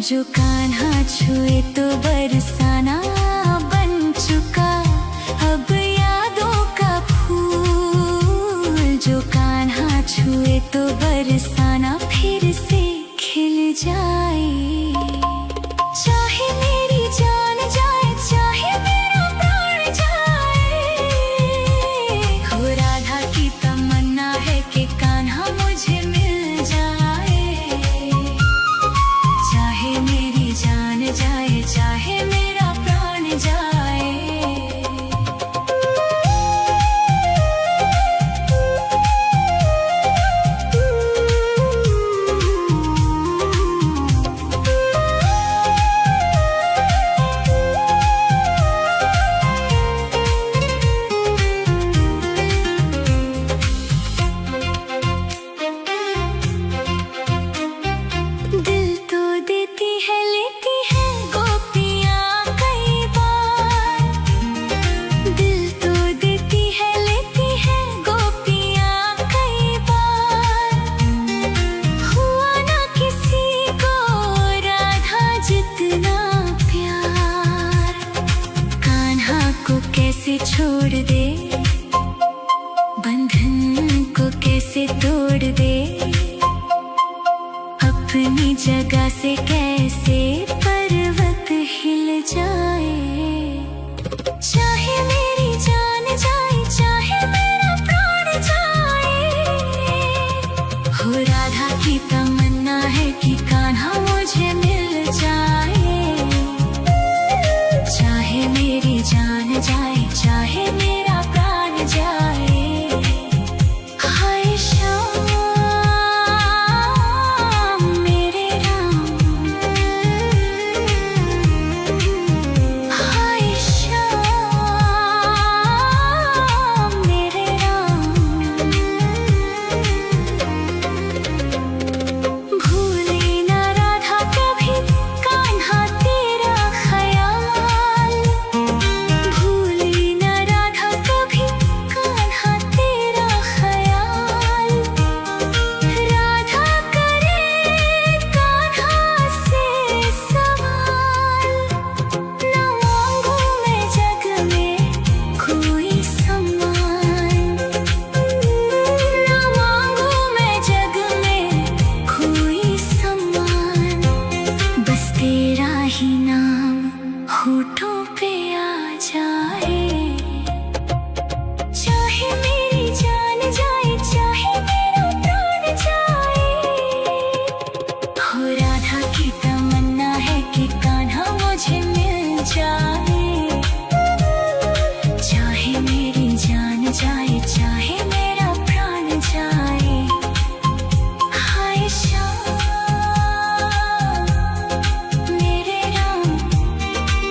जो कान्हा छुए तो बरसाना बन चुका अब यादों का फूल। जो कान्हा छुए तो बरसाना फिर से खिल जाए। चाहे मेरी जान जाए चाहे मेरा प्राण जाए, हो राधा की तमन्ना है कि कान्हा मुझे मिल जाए। चाहे मेरी जान जाए चाहे मेरा प्राण जाए। दिल तो देती है लेती है गोपियाँ कई बार। दिल तो देती है लेती है गोपियाँ कई बार। हुआ ना किसी को राधा जितना प्यार। कान्हा को कैसे छोड़ दे, बंधन को कैसे तोड़ दे।